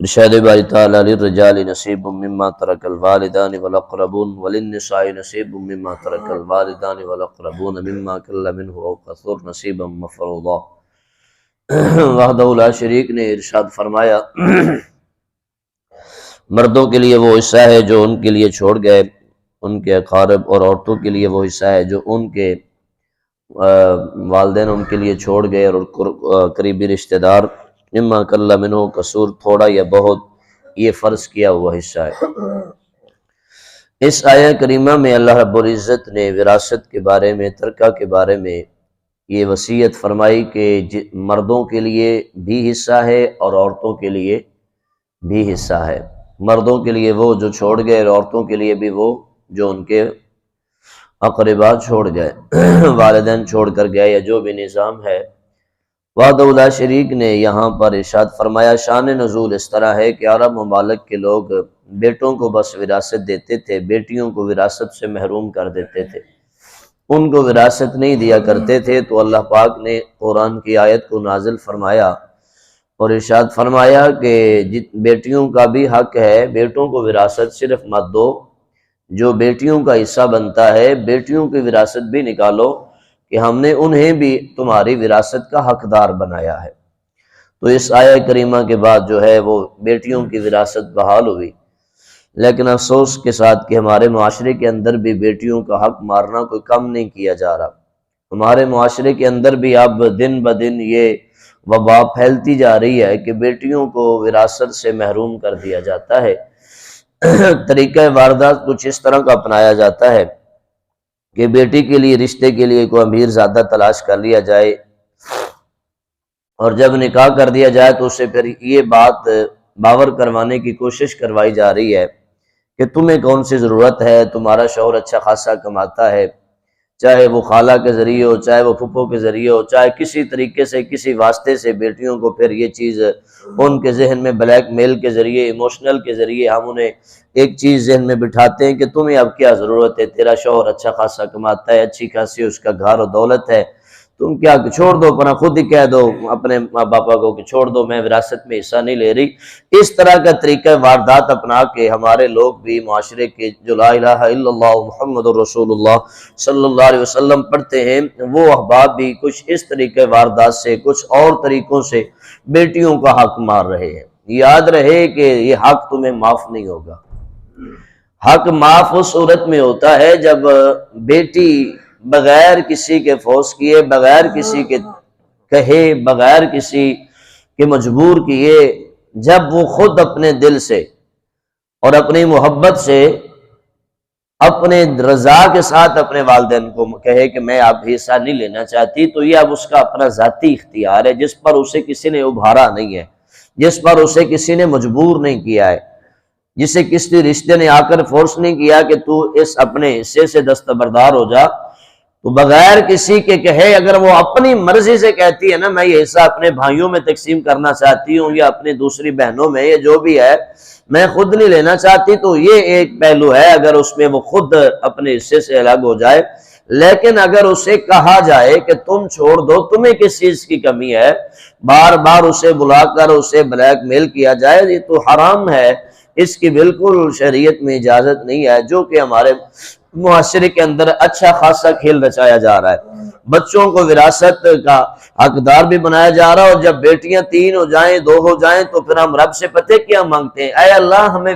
ارشاد باری تعالی للرجال نصیب مما ترک الوالدان والاقربون وللنساء نصیب مما ترک الوالدان والاقربون مما قل منه او کثر نصیبا مفروضا۔ وحدہ لا شریک نے ارشاد فرمایا مردوں کے لیے وہ حصہ ہے جو ان کے لیے چھوڑ گئے ان کے اقارب، اور عورتوں کے لیے وہ حصہ ہے جو ان کے والدین ان کے لیے چھوڑ گئے اور قریبی رشتہ دار۔ مما قل منہ قصور، تھوڑا یا بہت یہ فرض کیا ہوا حصہ ہے۔ اس آیہ کریمہ میں اللہ رب العزت نے وراثت کے بارے میں، ترکہ کے بارے میں یہ وصیت فرمائی کہ مردوں کے لیے بھی حصہ ہے اور عورتوں کے لیے بھی حصہ ہے۔ مردوں کے لیے وہ جو چھوڑ گئے اور عورتوں کے لیے بھی وہ جو ان کے اقربا چھوڑ گئے، والدین چھوڑ کر گئے، یا جو بھی نظام ہے۔ وحدہ لا شریک نے یہاں پر ارشاد فرمایا شان نزول اس طرح ہے کہ عرب ممالک کے لوگ بیٹوں کو بس وراثت دیتے تھے، بیٹیوں کو وراثت سے محروم کر دیتے تھے، ان کو وراثت نہیں دیا کرتے تھے۔ تو اللہ پاک نے قرآن کی آیت کو نازل فرمایا اور ارشاد فرمایا کہ بیٹیوں کا بھی حق ہے، بیٹوں کو وراثت صرف مت دو، جو بیٹیوں کا حصہ بنتا ہے بیٹیوں کی وراثت بھی نکالو کہ ہم نے انہیں بھی تمہاری وراثت کا حقدار بنایا ہے۔ تو اس آیہ کریمہ کے بعد جو ہے وہ بیٹیوں کی وراثت بحال ہوئی، لیکن افسوس کے ساتھ کہ ہمارے معاشرے کے اندر بھی بیٹیوں کا حق مارنا کوئی کم نہیں کیا جا رہا۔ ہمارے معاشرے کے اندر بھی اب دن بدن یہ وبا پھیلتی جا رہی ہے کہ بیٹیوں کو وراثت سے محروم کر دیا جاتا ہے۔ طریقہ واردات کچھ اس طرح کا اپنایا جاتا ہے کہ بیٹی کے لیے رشتے کے لیے کوئی امیر زیادہ تلاش کر لیا جائے، اور جب نکاح کر دیا جائے تو اسے پھر یہ بات باور کروانے کی کوشش کروائی جا رہی ہے کہ تمہیں کون سی ضرورت ہے، تمہارا شوہر اچھا خاصا کماتا ہے، چاہے وہ خالہ کے ذریعے ہو، چاہے وہ پھپھو کے ذریعے ہو، چاہے کسی طریقے سے کسی واسطے سے بیٹیوں کو پھر یہ چیز ان کے ذہن میں بلیک میل کے ذریعے، ایموشنل کے ذریعے ہم انہیں ایک چیز ذہن میں بٹھاتے ہیں کہ تمہیں اب کیا ضرورت ہے، تیرا شوہر اچھا خاصا کماتا ہے، اچھی خاصی اس کا گھر و دولت ہے، تم کیا چھوڑ دو، اپنا خود ہی کہہ دو اپنے ماں باپا کو کہ چھوڑ دو، میں وراثت میں حصہ نہیں لے رہی۔ اس طرح کا طریقہ واردات اپنا کے ہمارے لوگ بھی معاشرے کے جو لا الہ الا اللہ محمد رسول اللہ صلی اللہ علیہ وسلم پڑھتے ہیں، وہ احباب بھی کچھ اس طریقے واردات سے، کچھ اور طریقوں سے بیٹیوں کا حق مار رہے ہیں۔ یاد رہے کہ یہ حق تمہیں معاف نہیں ہوگا۔ حق معاف اس صورت میں ہوتا ہے جب بیٹی بغیر کسی کے فورس کیے، بغیر کسی کے کہے، بغیر کسی کے مجبور کیے، جب وہ خود اپنے دل سے اور اپنی محبت سے اپنے رضا کے ساتھ اپنے والدین کو کہے کہ میں اب حصہ نہیں لینا چاہتی، تو یہ اب اس کا اپنا ذاتی اختیار ہے، جس پر اسے کسی نے ابھارا نہیں ہے، جس پر اسے کسی نے مجبور نہیں کیا ہے، جسے کسی رشتے نے آ کر فورس نہیں کیا کہ تو اس اپنے حصے سے دستبردار ہو جا۔ تو بغیر کسی کے کہے اگر وہ اپنی مرضی سے کہتی ہے نا میں یہ حصہ اپنے بھائیوں میں تقسیم کرنا چاہتی ہوں یا اپنی دوسری بہنوں میں، یا جو بھی ہے میں خود نہیں لینا چاہتی، تو یہ ایک پہلو ہے اگر اس میں وہ خود اپنے حصے سے الگ ہو جائے۔ لیکن اگر اسے کہا جائے کہ تم چھوڑ دو، تمہیں کس چیز کی کمی ہے، بار بار اسے بلا کر اسے بلیک میل کیا جائے، یہ تو حرام ہے، اس کی بالکل شریعت میں اجازت نہیں ہے، جو کہ ہمارے معاشرے کے اندر اچھا خاصا کھیل رچایا جا رہا ہے۔ بچوں کو وراثت کا حقدار بھی بنایا جا رہا ہے، اور جب بیٹیاں 3 ہو جائیں 2 ہو جائیں تو پھر ہم رب سے پتہ کیا مانگتے ہیں، اے اللہ ہمیں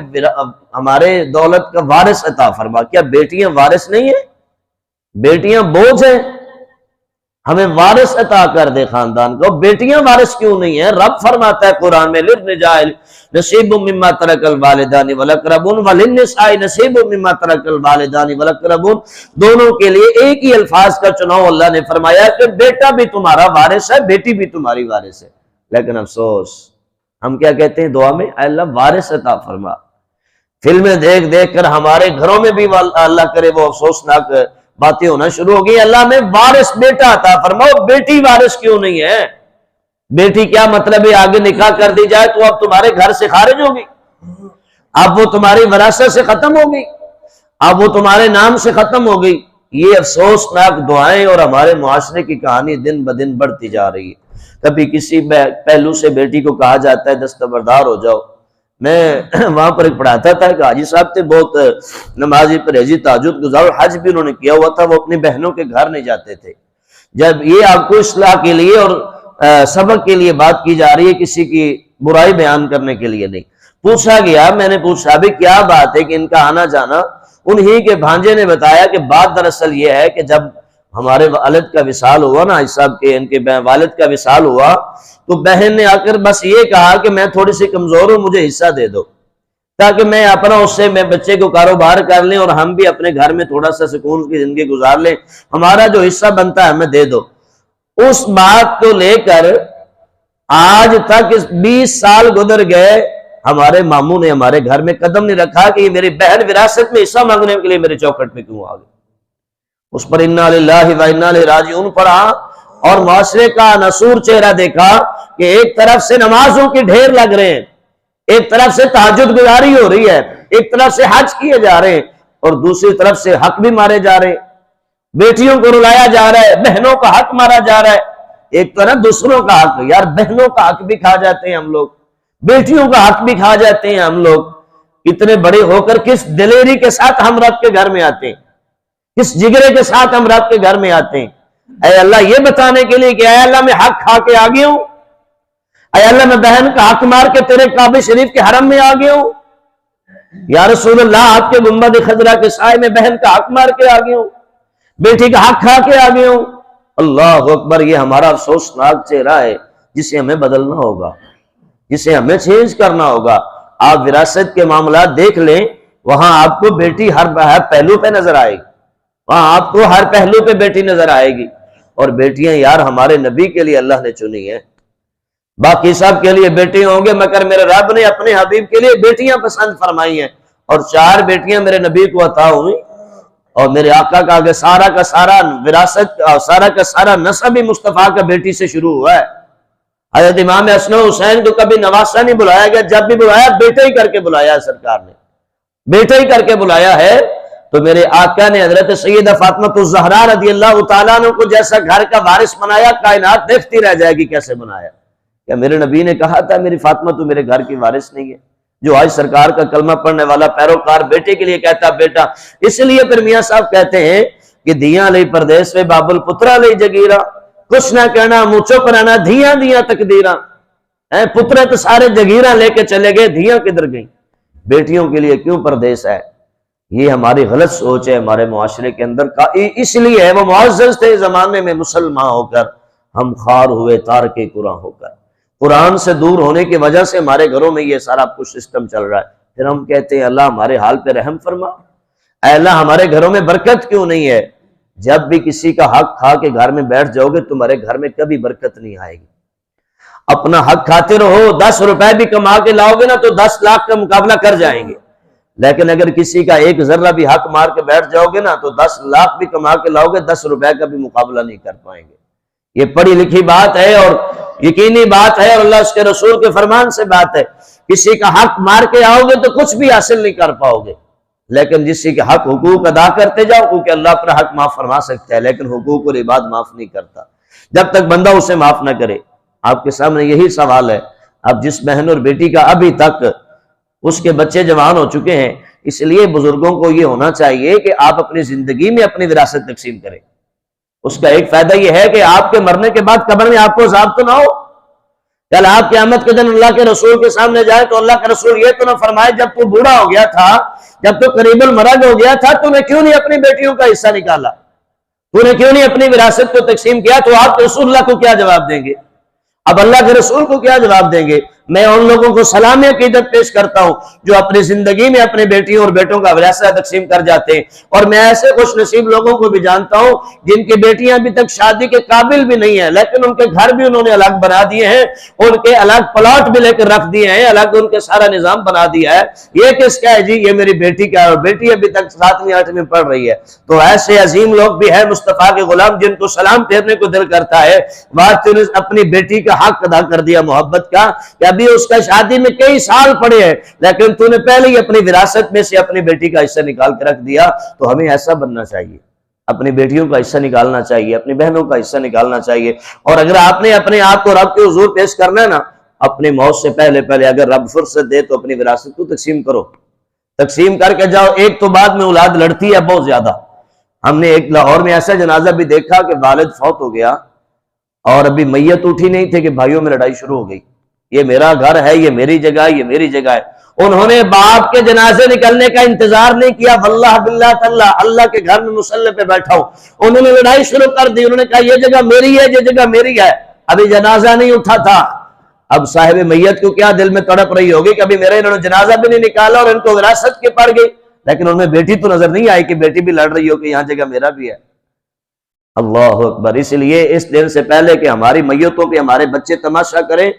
ہمارے دولت کا وارث عطا فرما۔ کیا بیٹیاں وارث نہیں ہیں؟ بیٹیاں بوجھ ہیں، ہمیں وارث عطا کر دے خاندان کو۔ بیٹیاں وارث کیوں نہیں ہیں؟ رب فرماتا ہے قرآن میں للرجال نصیب مما ترک الوالدان والاقربون وللنساء نصیب مما ترک الوالدان والاقربون، دونوں کے لیے ایک ہی الفاظ کا چناؤ اللہ نے فرمایا کہ بیٹا بھی تمہارا وارث ہے، بیٹی بھی تمہاری وارث ہے۔ لیکن افسوس ہم کیا کہتے ہیں دعا میں، اے اللہ وارث عطا فرما۔ فلمیں دیکھ دیکھ کر ہمارے گھروں میں بھی اللہ کرے وہ افسوسناک باتیں ہونا شروع ہو گئی، اللہ میں وارث بیٹا عطا فرماؤ، بیٹی وارث کیوں نہیں ہے؟ بیٹی کیا مطلب ہے آگے نکاح کر دی جائے تو اب تمہارے گھر سے خارج ہوگی، اب وہ تمہاری وراثت سے ختم ہوگی، اب وہ تمہارے نام سے ختم ہو گئی۔ یہ افسوسناک دعائیں اور ہمارے معاشرے کی کہانی دن بدن بڑھتی جا رہی ہے۔ کبھی کسی پہلو سے بیٹی کو کہا جاتا ہے دستبردار ہو جاؤ، میں وہاں پر ایک پڑھاتا تھا کہ حاجی صاحب تھے بہت نمازی پرہیزی تہجد گزار، حج بھی انہوں نے کیا ہوا تھا، وہ اپنی بہنوں کے گھر نہیں جاتے تھے. جب یہ آپ کو اصلاح کے لیے اور سبق کے لیے بات کی جا رہی ہے، کسی کی برائی بیان کرنے کے لیے نہیں. پوچھا گیا، میں نے پوچھا بھی کیا بات ہے کہ ان کا آنا جانا؟ انہی کے بھانجے نے بتایا کہ بات دراصل یہ ہے کہ جب ہمارے والد کا وصال ہوا نا، حاجی صاحب کے ان کے والد کا وصال ہوا تو بہن نے آ کر بس یہ کہا کہ میں تھوڑی سی کمزور ہوں، مجھے حصہ دے دو تاکہ میں اپنا اس سے میں بچے کو کاروبار کر لیں اور ہم بھی اپنے گھر میں تھوڑا سا سکون کی زندگی گزار لیں، ہمارا جو حصہ بنتا ہے ہمیں دے دو. اس بات کو لے کر آج تک 20 سال گزر گئے، ہمارے ماموں نے ہمارے گھر میں قدم نہیں رکھا کہ یہ میری بہن وراثت میں حصہ مانگنے کے لیے میرے چوکھٹ پہ کیوں آ گئی. اس پر انا للہ و انا الیہ راجعون پڑھا اور معاشرے کا نسور چہرہ دیکھا کہ ایک طرف سے نمازوں کے ڈھیر لگ رہے ہیں، ایک طرف سے تہجد گزاری ہو رہی ہے، ایک طرف سے حج کیے جا رہے ہیں اور دوسری طرف سے حق بھی مارے جا رہے ہیں، بیٹیوں کو رلایا جا رہا ہے، بہنوں کا حق مارا جا رہا ہے. ایک تو نا دوسروں کا حق، یار بہنوں کا حق بھی کھا جاتے ہیں ہم لوگ، بیٹیوں کا حق بھی کھا جاتے ہیں ہم لوگ. اتنے بڑے ہو کر کس دلیری کے ساتھ ہم رب کے گھر میں آتے ہیں، کس جگرے کے ساتھ ہم رب کے گھر میں آتے ہیں. اے اللہ یہ بتانے کے لیے کہ اے اللہ میں حق کھا کے آ گیا ہوں، اے اللہ میں بہن کا حق مار کے تیرے کعبہ شریف کے حرم میں آ گیا ہوں، یا رسول اللہ آپ کے گنبد خضرا کے سائے میں بہن کا حق مار کے آ گیا ہوں، بیٹی کا حق کھا کے آ گیا ہوں. اللہ اکبر، یہ ہمارا افسوسناک چہرہ ہے جسے ہمیں بدلنا ہوگا، جسے ہمیں چینج کرنا ہوگا. آپ وراثت کے معاملات دیکھ لیں، وہاں آپ کو بیٹی ہر پہلو پہ نظر آئے گی، وہاں آپ کو ہر پہلو پہ بیٹی نظر آئے گی. اور بیٹیاں یار ہمارے نبی کے لیے اللہ نے چنی ہیں، باقی سب کے لیے بیٹے ہوں گے مگر میرے رب نے اپنے حبیب کے لیے بیٹیاں پسند فرمائی ہیں. اور 4 بیٹیاں میرے نبی کو عطا ہوئی اور میرے آقا کا آگے سارا کا سارا وراثت، سارا کا سارا نسب ہی مصطفیٰ کا بیٹی سے شروع ہوا ہے. حضرت امام حسن و حسین کو کبھی نواسا نہیں بلایا گیا، جب بھی بلایا بیٹا ہی کر کے بلایا ہے، سرکار نے بیٹا ہی کر کے بلایا ہے. تو میرے آقا نے حضرت سیدہ فاطمہ الزہرا رضی اللہ تعالیٰ عنہ کو جیسا گھر کا وارث بنایا، کائنات دیکھتی رہ جائے گی کیسے بنایا. کیا میرے نبی نے کہا تھا میری فاطمہ تو میرے گھر کی وارث نہیں ہے؟ جو آج سرکار کا کلمہ پڑھنے والا پیروکار بیٹے کے لیے کہتا بیٹا. اس لیے پھر میاں صاحب کہتے ہیں کہ دیاں لئی پردیس میں بابل پترا لئی جگیرا، کچھ نہ کہنا منہ چپ رہنا، دھیاں دیاں تقدیراں. پترے تو سارے جگیراں لے کے چلے گئے، دھیاں کدھر گئیں؟ بیٹیوں کے لیے کیوں پردیس ہے؟ یہ ہماری غلط سوچ ہے ہمارے معاشرے کے اندر کا. اس لیے وہ معزز تھے زمانے میں مسلمان ہو کر، ہم خار ہوئے تارک قرآن ہو کر. قرآن سے دور ہونے کی وجہ سے ہمارے گھروں میں یہ سارا کچھ سسٹم چل رہا ہے. پھر ہم کہتے ہیں اللہ ہمارے حال پہ رحم فرما، اے اللہ ہمارے گھروں میں برکت کیوں نہیں ہے؟ جب بھی کسی کا حق کھا کے گھر میں بیٹھ جاؤ گے تمہارے گھر میں کبھی برکت نہیں آئے گی. اپنا حق کھاتے رہو، 10 روپے بھی کما کے لاؤ گے نا تو 10 لاکھ کا مقابلہ کر جائیں گے. لیکن اگر کسی کا ایک ذرہ بھی حق مار کے بیٹھ جاؤ گے نا تو 10 لاکھ بھی کما کے لاؤ گے، 10 روپے کا بھی مقابلہ نہیں کر پائیں گے. یہ پڑھی لکھی بات ہے اور یقینی بات ہے، اور اللہ اس کے رسول کے فرمان سے بات ہے. کسی کا حق مار کے آؤ گے تو کچھ بھی حاصل نہیں کر پاؤ گے. لیکن جسی کے حق حقوق ادا کرتے جاؤ، کیونکہ اللہ اپنا حق معاف فرما سکتا ہے لیکن حقوق اور عباد معاف نہیں کرتا جب تک بندہ اسے معاف نہ کرے. آپ کے سامنے یہی سوال ہے، اب جس بہن اور بیٹی کا ابھی تک اس کے بچے جوان ہو چکے ہیں، اس لیے بزرگوں کو یہ ہونا چاہیے کہ آپ اپنی زندگی میں اپنی وراثت تقسیم کریں. اس کا ایک فائدہ یہ ہے کہ آپ کے مرنے کے بعد قبر میں آپ کو عذاب تو نہ ہو. کل آپ قیامت کے دن اللہ کے رسول کے سامنے جائے تو اللہ کے رسول یہ تو نہ فرمائے جب تو بوڑھا ہو گیا تھا، جب تو قریب المرگ ہو گیا تھا، تو نے کیوں نہیں اپنی بیٹیوں کا حصہ نکالا، تو نے کیوں نہیں اپنی وراثت کو تقسیم کیا؟ تو آپ رسول اللہ کو کیا جواب دیں گے؟ اب اللہ کے رسول کو کیا جواب دیں گے؟ میں ان لوگوں کو سلام عقیدت پیش کرتا ہوں جو اپنی زندگی میں اپنے بیٹیوں اور بیٹوں کا وراثت تقسیم کر جاتے ہیں. اور میں ایسے خوش نصیب لوگوں کو بھی جانتا ہوں جن کی بیٹیاں ابھی تک شادی کے قابل بھی نہیں ہیں، لیکن ان کے گھر بھی انہوں نے الگ بنا دیے ہیں، ان کے الگ پلاٹ بھی لے کر رکھ دیے ہیں، الگ ان کے سارا نظام بنا دیا ہے. یہ کس کا ہے جی؟ یہ میری بیٹی کا ہے، اور بیٹی ابھی تک 7ویں 8ویں پڑھ رہی ہے. تو ایسے عظیم لوگ بھی ہیں مصطفیٰ کے غلام جن کو سلام پھیرنے کو دل کرتا ہے. بات نے اپنی بیٹی کا حق ادا کر دیا محبت کا کہ ابھی اس کا شادی میں کئی سال پڑے ہیں، لیکن تو نے پہلے ہی اپنی وراثت میں سے اپنی بیٹی کا حصہ نکال کے رکھ دیا. تو ہمیں ایسا بننا چاہیے، اپنی بیٹیوں کا حصہ نکالنا چاہیے، اپنی بہنوں کا حصہ نکالنا چاہیے. اور اگر آپ نے اپنے آپ کو رب کے حضور پیش کرنا ہے نا اپنی موت سے پہلے پہلے اگر رب فرصت دے تو اپنی وراثت کو تقسیم کرو، تقسیم کر کے جاؤ۔ ایک تو بعد میں اولاد لڑتی ہے بہت زیادہ۔ ہم نے ایک لاہور میں ایسا جنازہ بھی دیکھا کہ والد فوت ہو گیا اور ابھی میت اٹھی نہیں تھی کہ بھائیوں میں لڑائی شروع ہو گئی، یہ میرا گھر ہے، یہ میری جگہ ہے، یہ میری جگہ ہے۔ انہوں نے باپ کے جنازے نکلنے کا انتظار نہیں کیا، واللہ باللہ تاللہ اللہ کے گھر میں مصلی پہ بیٹھا ہوں، انہوں نے لڑائی شروع کر دی۔ انہوں نے کہا یہ جگہ میری ہے، یہ جگہ میری ہے، ابھی جنازہ نہیں اٹھا تھا۔ اب صاحب میت کو کیا دل میں تڑپ رہی ہوگی کہ ابھی میرے انہوں نے جنازہ بھی نہیں نکالا اور ان کو وراثت کے پڑ گئی، لیکن ان میں بیٹی تو نظر نہیں آئی کہ بیٹی بھی لڑ رہی ہو کہ یہاں جگہ میرا بھی ہے۔ اللہ اکبر۔ اس لیے اس دن سے پہلے کہ ہماری میتوں پہ ہمارے بچے تماشا کریں،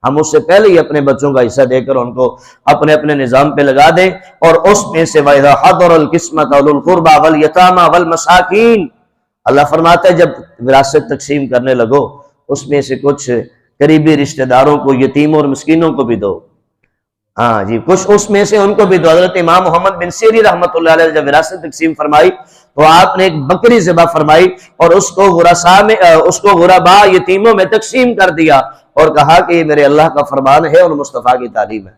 ہم اس سے پہلے ہی اپنے بچوں کا حصہ دے کر ان کو اپنے اپنے نظام پہ لگا دیں، اور اس میں سے وَإِذَا حَضَرَ الْقِسْمَةَ أُولُو الْقُرْبَى وَالْيَتَامَى وَالْمَسَاكِينَ، اللہ فرماتا ہے جب وراثت تقسیم کرنے لگو اس میں سے کچھ قریبی رشتہ داروں کو، یتیموں اور مسکینوں کو بھی دو۔ ہاں جی، کچھ اس میں سے ان کو بھی دو۔ حضرت امام محمد بن سیرین رحمۃ اللہ علیہ جب وراثت تقسیم فرمائی تو آپ نے ایک بکری ذبح فرمائی اور اس کو غربا یتیموں میں تقسیم کر دیا اور کہا کہ یہ میرے اللہ کا فرمان ہے اور مصطفیٰ کی تعلیم ہے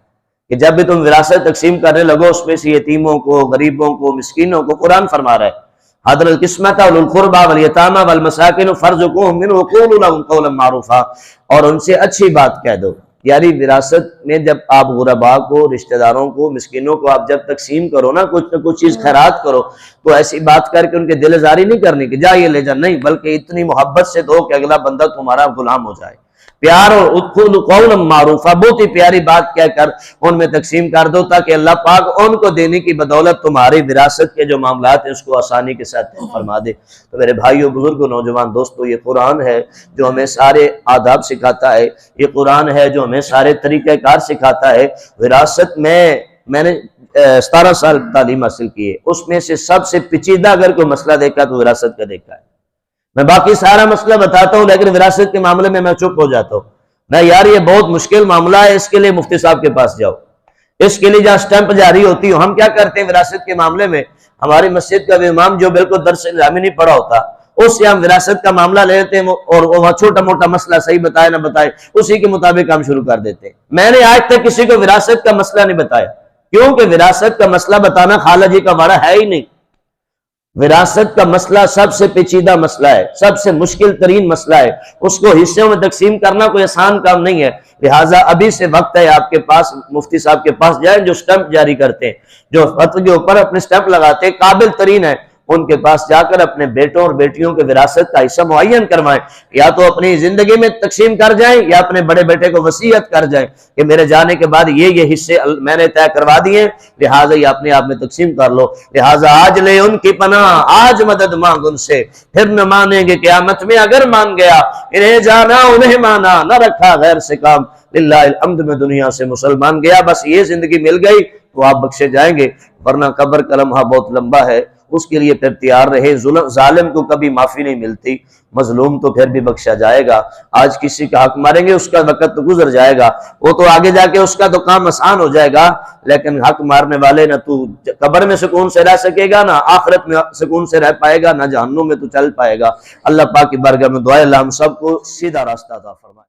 کہ جب بھی تم وراثت تقسیم کرنے لگو اس میں سے یتیموں کو، غریبوں کو، مسکینوں کو، قرآن فرما رہا ہے حضر القسمۃ اولو القربى والیتامى والمساکین فارزقوہم منہ وقولوا لهم قولا معروفا، اور ان سے اچھی بات کہہ دو۔ یعنی وراثت میں جب آپ غرباء کو، رشتہ داروں کو، مسکینوں کو آپ جب تقسیم کرو نا، کچھ نہ کچھ چیز خیرات کرو تو ایسی بات کر کے ان کے دل آزاری نہیں کرنی کہ جا یہ لے جا، نہیں، بلکہ اتنی محبت سے دو کہ اگلا بندہ تمہارا غلام ہو جائے۔ پیار اور ادخلوا قولا معروفا، بہت ہی پیاری بات کہہ کر ان میں تقسیم کر دو تاکہ اللہ پاک ان کو دینے کی بدولت تمہاری وراثت کے جو معاملات ہیں اس کو آسانی کے ساتھ فرما دے۔ تو میرے بھائیوں، بزرگوں، نوجوان دوستو، یہ قرآن ہے جو ہمیں سارے آداب سکھاتا ہے، یہ قرآن ہے جو ہمیں سارے طریقہ کار سکھاتا ہے۔ وراثت میں نے 17 سال تعلیم حاصل کی ہے، اس میں سے سب سے پیچیدہ اگر کوئی مسئلہ دیکھا تو وراثت کا دیکھا ہے۔ میں باقی سارا مسئلہ بتاتا ہوں لیکن وراثت کے معاملے میں چپ ہو جاتا ہوں، میں یار یہ بہت مشکل معاملہ ہے، اس کے لیے مفتی صاحب کے پاس جاؤ، اس کے لیے جہاں سٹیمپ جاری ہوتی ہو۔ ہم کیا کرتے ہیں وراثت کے معاملے میں، ہماری مسجد کا امام جو بالکل درس نظامی نہیں پڑھا ہوتا اس سے ہم وراثت کا معاملہ لے لیتے ہیں اور وہ چھوٹا موٹا مسئلہ صحیح بتائے نہ بتائے اسی کے مطابق ہم شروع کر دیتے ہیں۔ میں نے آج تک کسی کو وراثت کا مسئلہ نہیں بتایا، کیونکہ وراثت کا مسئلہ بتانا خالہ جی کا وارہ ہے ہی نہیں۔ وراثت کا مسئلہ سب سے پیچیدہ مسئلہ ہے، سب سے مشکل ترین مسئلہ ہے، اس کو حصوں میں تقسیم کرنا کوئی آسان کام نہیں ہے۔ لہٰذا ابھی سے وقت ہے آپ کے پاس، مفتی صاحب کے پاس جائیں جو سٹیمپ جاری کرتے ہیں، جو فتوی کے اوپر اپنے سٹیمپ لگاتے ہیں، قابل ترین ہے، ان کے پاس جا کر اپنے بیٹوں اور بیٹیوں کے وراثت کا حصہ معین کروائیں، یا تو اپنی زندگی میں تقسیم کر جائیں یا اپنے بڑے بیٹے کو وصیت کر جائیں کہ میرے جانے کے بعد یہ حصے میں نے طے کروا دیے، لہٰذا یہ اپنے آپ میں تقسیم کر لو۔ لہٰذا آج لے ان کی پناہ، آج مدد مانگ ان سے، پھر نہ مانیں گے قیامت میں اگر مان گیا، انہیں جانا انہیں مانا، نہ رکھا غیر سے کام، للہ الحمد میں دنیا سے مسلمان گیا، بس یہ زندگی مل گئی تو آپ بخشے جائیں گے، ورنہ قبر کا لمحہ بہت لمبا ہے، اس کے لیے پھر تیار رہے۔ ظالم کو کبھی معافی نہیں ملتی، مظلوم تو پھر بھی بخشا جائے گا۔ آج کسی کا حق ماریں گے، اس کا وقت تو گزر جائے گا، وہ تو آگے جا کے اس کا تو کام آسان ہو جائے گا، لیکن حق مارنے والے نہ تو قبر میں سکون سے رہ سکے گا، نہ آخرت میں سکون سے رہ پائے گا، نہ جہنم میں تو چل پائے گا۔ اللہ پاک کی بارگاہ میں دعا ہے اللہ ہم سب کو سیدھا راستہ عطا فرمائے۔